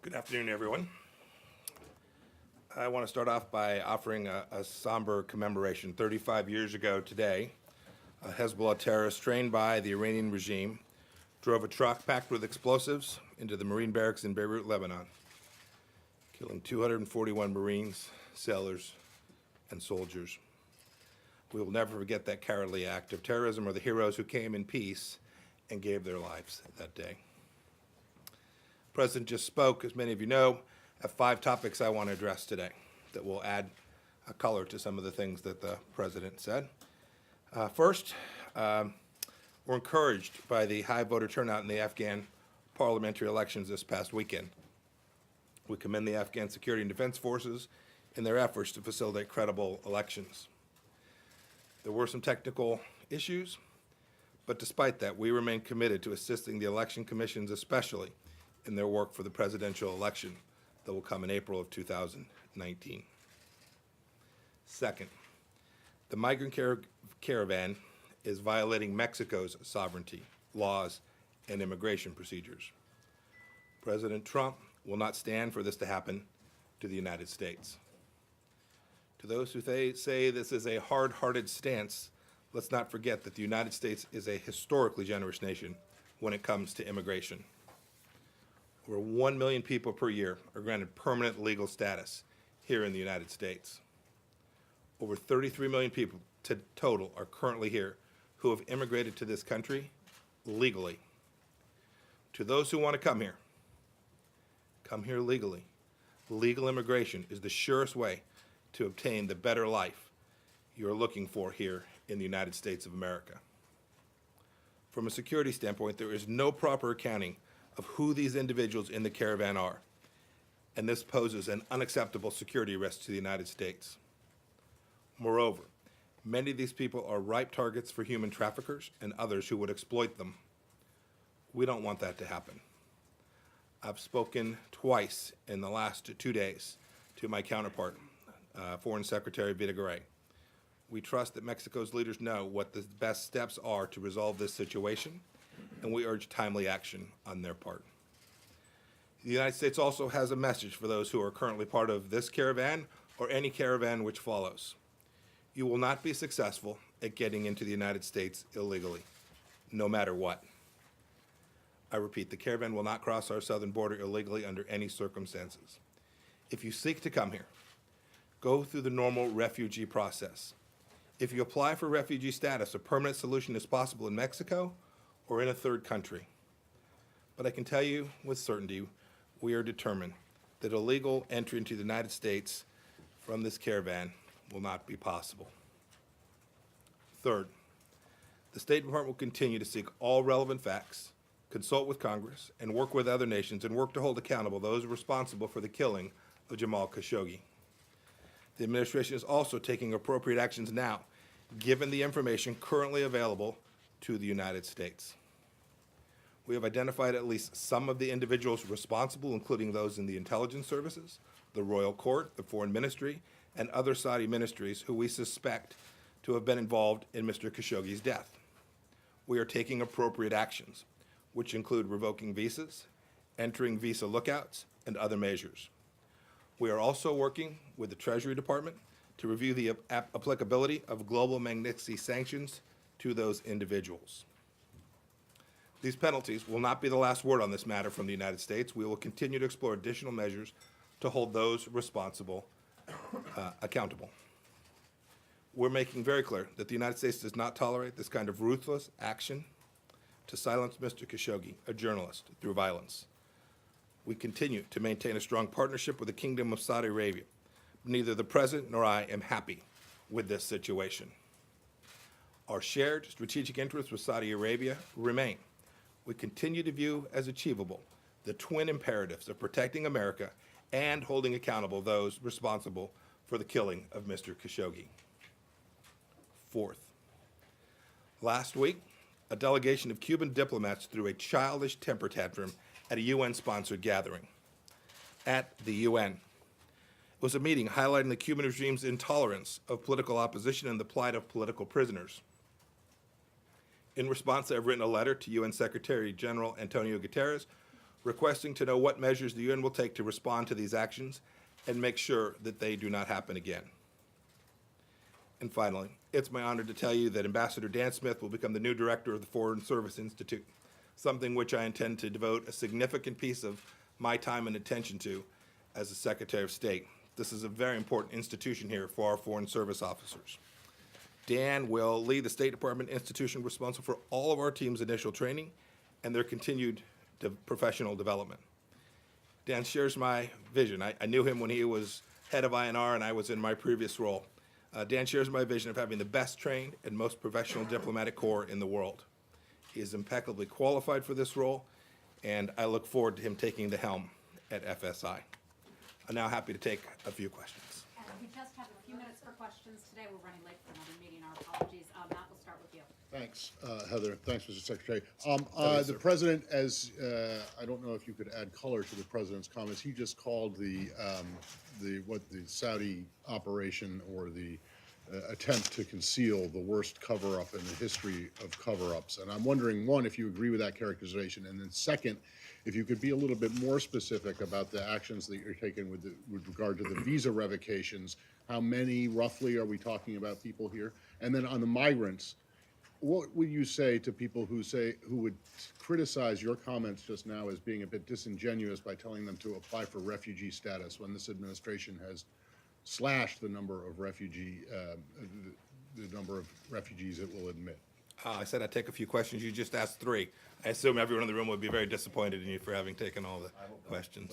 Good afternoon, everyone. I want to start off by offering a somber commemoration. 35 years ago today, a Hezbollah terrorist trained by the Iranian regime drove a truck packed with explosives into the Marine barracks in Beirut, Lebanon, killing 241 Marines, sailors, and soldiers. We will never forget that cowardly act of terrorism or the heroes who came in peace and gave their lives that day. The President just spoke, as many of you know, of 5 topics I want to address today that will add a color to some of the things that the President said. First, we're encouraged by the high voter turnout in the Afghan parliamentary elections this past weekend. We commend the Afghan security and defense forces in their efforts to facilitate credible elections. There were some technical issues, but despite that, we remain committed to assisting the election commissions, especially in their work for the presidential election that will come in April of 2019. Second, the migrant caravan is violating Mexico's sovereignty, laws, and immigration procedures. President Trump will not stand for this to happen to the United States. To those who say this is a hard-hearted stance, let's not forget that the United States is a historically generous nation when it comes to immigration. Over 1 million people per year are granted permanent legal status here in the United States. Over 33 million people total are currently here who have immigrated to this country legally. To those who want to come here legally. Legal immigration is the surest way to obtain the better life you're looking for here in the United States of America. From a security standpoint, there is no proper accounting of who these individuals in the caravan are, and this poses an unacceptable security risk to the United States. Moreover, many of these people are ripe targets for human traffickers and others who would exploit them. We don't want that to happen. I've spoken twice in the last 2 days to my counterpart, Foreign Secretary Videgaray. We trust that Mexico's leaders know what the best steps are to resolve this situation, and we urge timely action on their part. The United States also has a message for those who are currently part of this caravan or any caravan which follows. You will not be successful at getting into the United States illegally, no matter what. I repeat, the caravan will not cross our southern border illegally under any circumstances. If you seek to come here, go through the normal refugee process. If you apply for refugee status, a permanent solution is possible in Mexico or in a third country. But I can tell you with certainty, we are determined that illegal entry into the United States from this caravan will not be possible. Third, the State Department will continue to seek all relevant facts, consult with Congress, and work with other nations and work to hold accountable those responsible for the killing of Jamal Khashoggi. The administration is also taking appropriate actions now, given the information currently available to the United States. We have identified at least some of the individuals responsible, including those in the intelligence services, the royal court, the foreign ministry, and other Saudi ministries who we suspect to have been involved in Mr. Khashoggi's death. We are taking appropriate actions, which include revoking visas, entering visa lookouts, and other measures. We are also working with the Treasury Department to review the applicability of global Magnitsky sanctions to those individuals. These penalties will not be the last word on this matter from the United States. We will continue to explore additional measures to hold those responsible accountable. We're making very clear that the United States does not tolerate this kind of ruthless action to silence Mr. Khashoggi, a journalist, through violence. We continue to maintain a strong partnership with the Kingdom of Saudi Arabia. Neither the President nor I am happy with this situation. Our shared strategic interests with Saudi Arabia remain. We continue to view as achievable the twin imperatives of protecting America and holding accountable those responsible for the killing of Mr. Khashoggi. Fourth, last week, a delegation of Cuban diplomats threw a childish temper tantrum at a UN-sponsored gathering. At the UN, it was a meeting highlighting the Cuban regime's intolerance of political opposition and the plight of political prisoners. In response, I've written a letter to UN Secretary General Antonio Guterres, requesting to know what measures the UN will take to respond to these actions and make sure that they do not happen again. And finally, it's my honor to tell you that Ambassador Dan Smith will become the new director of the Foreign Service Institute, something which I intend to devote a significant piece of my time and attention to as the Secretary of State. This is a very important institution here for our Foreign Service officers. Dan will lead the State Department institution responsible for all of our team's initial training and their continued professional development. Dan shares my vision. I knew him when he was head of INR and I was in my previous role. Dan shares my vision of having the best trained and most professional diplomatic corps in the world. He is impeccably qualified for this role, and I look forward to him taking the helm at FSI. I'm now happy to take a few questions. And we just have a few minutes for questions today. We're running late for another meeting. Our apologies. Matt, we'll start with you. Thanks, Heather. Thanks, Mr. Secretary. Yes, The sir. President, as I don't know if you could add color to the President's comments, he just called the Saudi operation or the attempt to conceal the worst cover-up in the history of cover-ups. And I'm wondering, one, if you agree with that characterization, and then second, if you could be a little bit more specific about the actions that you're taking with regard to the visa revocations. How many, roughly, are we talking about people here? And then on the migrants, what would you say to people who would criticize your comments just now as being a bit disingenuous by telling them to apply for refugee status when this administration has slashed the number of refugees it will admit? I said I'd take a few questions. You just asked three. I assume everyone in the room would be very disappointed in you for having taken all the questions.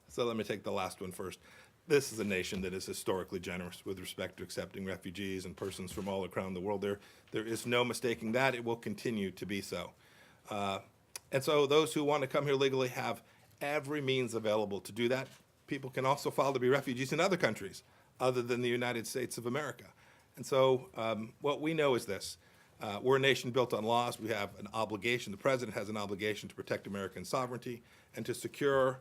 So let me take the last one first. This is a nation that is historically generous with respect to accepting refugees and persons from all around the world. There is no mistaking that. It will continue to be so. And so those who want to come here legally have every means available to do that. People can also file to be refugees in other countries other than the United States of America. And so what we know is this. We're a nation built on laws. We have an obligation. The President has an obligation to protect American sovereignty and to secure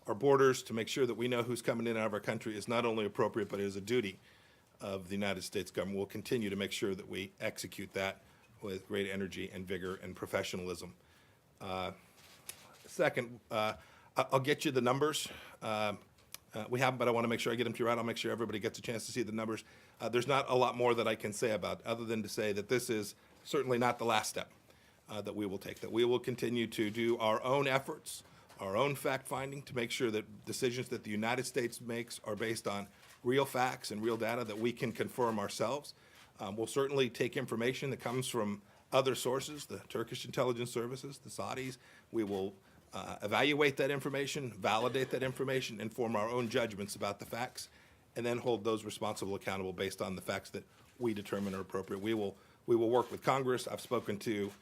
our borders, to make sure that we know who's coming in and out of our country is not only appropriate, but it is a duty of the United States government. We'll continue to make sure that we execute that with great energy and vigor and professionalism. Second, I'll get you the numbers. We have them, but I want to make sure I get them to you right. I'll make sure everybody gets a chance to see the numbers. There's not a lot more that I can say about, other than to say that this is certainly not the last step that we will take, that we will continue to do our own efforts, our own fact-finding, to make sure that decisions that the United States makes are based on real facts and real data that we can confirm ourselves. We'll certainly take information that comes from other sources, the Turkish intelligence services, the Saudis. We will evaluate that information, validate that information, and form our own judgments about the facts, and then hold those responsible accountable based on the facts that we determine are appropriate. We will work with Congress. I've spoken to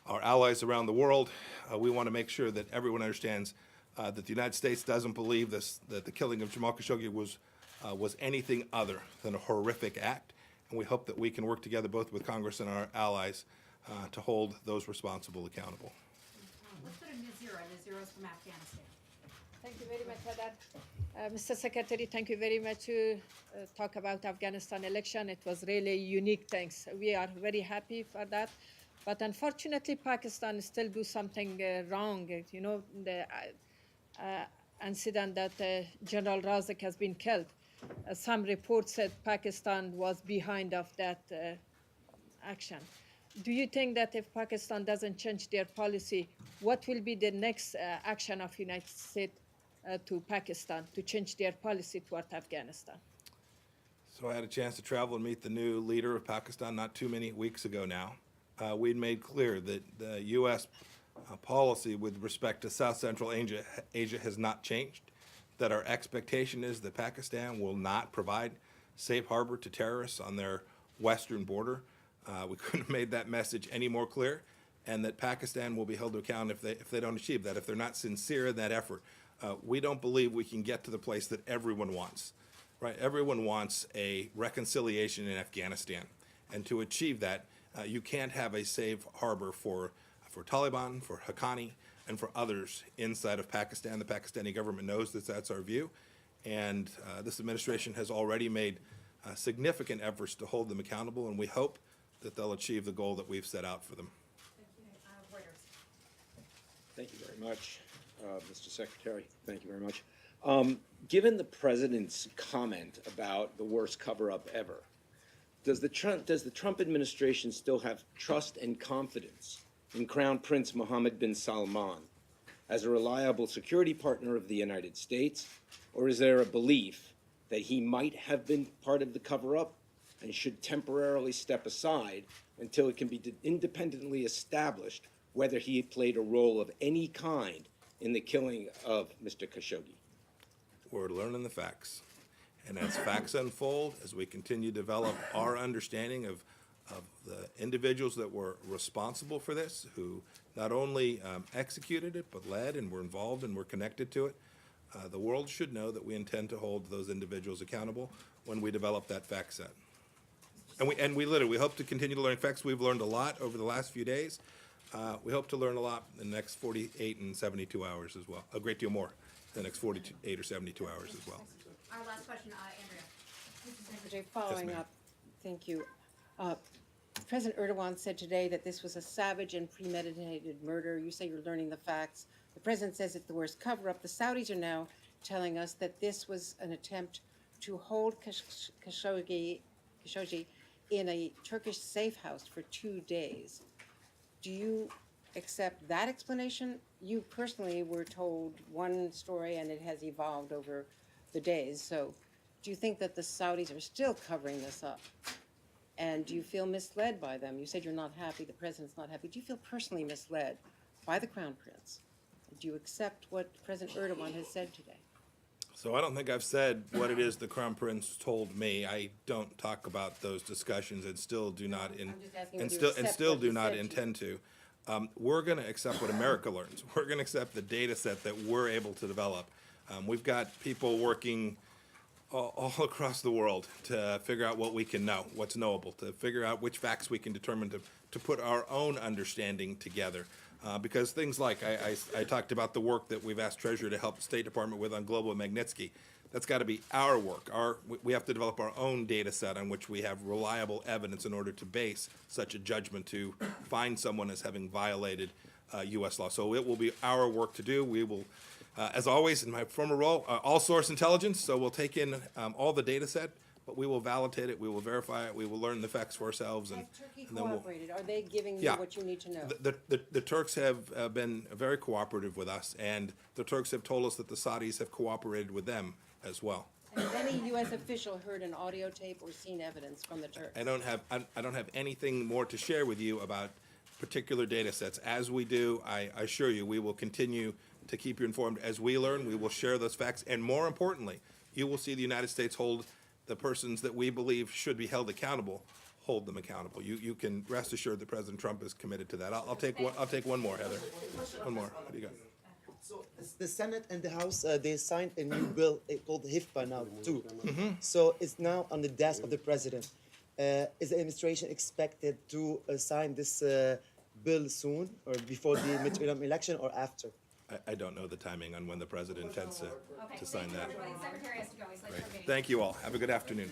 our allies around the world. We want to make sure that everyone understands that the United States doesn't believe that the killing of Jamal Khashoggi was anything other than a horrific act. And we hope that we can work together both with Congress and our allies to hold those responsible accountable. Let's go to Nazira. Nazira is from Afghanistan. Thank you very much for that. Mr. Secretary, thank you very much to talk about Afghanistan election. It was really unique things. We are very happy for that. But unfortunately, Pakistan still do something wrong. You know, the incident that General Razik has been killed. Some reports said Pakistan was behind of that action. Do you think that if Pakistan doesn't change their policy, what will be the next action of United States to Pakistan to change their policy toward Afghanistan? So I had a chance to travel and meet the new leader of Pakistan not too many weeks ago now. We'd made clear that the U.S. Policy with respect to South Central Asia has not changed, that our expectation is that Pakistan will not provide safe harbor to terrorists on their western border. We couldn't have made that message any more clear, and that Pakistan will be held to account if they don't achieve that, if they're not sincere in that effort. We don't believe we can get to the place that everyone wants, right? Everyone wants a reconciliation in Afghanistan, and to achieve that, you can't have a safe harbor for Taliban, for Haqqani, and for others inside of Pakistan. The Pakistani government knows that that's our view, and this administration has already made significant efforts to hold them accountable, and we hope that they'll achieve the goal that we've set out for them. Thank you. Reuters. Thank you very very much, Mr. Secretary. Thank you very much. Given the president's comment about the worst cover-up ever, does the Trump administration still have trust and confidence in Crown Prince Mohammed bin Salman as a reliable security partner of the United States, or is there a belief that he might have been part of the cover-up and should temporarily step aside until it can be independently established whether he played a role of any kind in the killing of Mr. Khashoggi? We're learning the facts. And as facts unfold, as we continue to develop our understanding of the individuals that were responsible for this, who not only executed it, but led and were involved and were connected to it, the world should know that we intend to hold those individuals accountable when we develop that fact set. And we literally, we hope to continue to learn facts. We've learned a lot over the last few days. We hope to learn a lot in the next 48 and 72 hours as well. A great deal more in the next 48 or 72 hours as well. Our last question, Andrea. Secretary, following ma'am. up, thank you. President Erdogan said today that this was a savage and premeditated murder. You say you're learning the facts. The president says it's the worst cover-up. The Saudis are now telling us that this was an attempt to hold Khashoggi in a Turkish safe house for 2 days. Do you accept that explanation? You personally were told one story and it has evolved over the days. So do you think that the Saudis are still covering this up? And do you feel misled by them? You said you're not happy, the president's not happy. Do you feel personally misled by the Crown Prince? Do you accept what President Erdogan has said today? So I don't think I've said what it is the Crown Prince told me. I don't talk about those discussions and still do not I'm just asking whether you accept still what do he not said to you. intend to. We're going to accept what America learns. We're going to accept the data set that we're able to develop. We've got people working all across the world to figure out what we can know, what's knowable, to figure out which facts we can determine to put our own understanding together. Because things like, I talked about the work that we've asked Treasury to help the State Department with on Global Magnitsky. That's got to be our work. We have to develop our own data set on which we have reliable evidence in order to base such a judgment to find someone as having violated U.S. law. So it will be our work to do. We will, as always, in my former role, all source intelligence. So we'll take in all the data set, but we will validate it, we will verify it, we will learn the facts for ourselves. Has Turkey and then we'll. cooperated? Are they giving you Yeah. what you need to know? The Turks have been very cooperative with us, and the Turks have told us that the Saudis have cooperated with them as well. Has any U.S. official heard an audio tape or seen evidence from the Turks? I don't have anything more to share with you about particular data sets. As we do, I assure you, we will continue to keep you informed. As we learn, we will share those facts, and more importantly, you will see the United States hold the persons that we believe should be held accountable, hold them accountable. You can rest assured that President Trump is committed to that. I'll take one more, Heather. One more. What do you got? So the Senate and the House, they signed a new bill called HIFPA now too. So it's now on the desk of the president. Is the administration expected to sign this bill soon, or before the midterm election, or after? I don't know the timing on when the president intends to sign that. The Secretary has to go, he's late for the meeting. Thank you all. Have a good afternoon.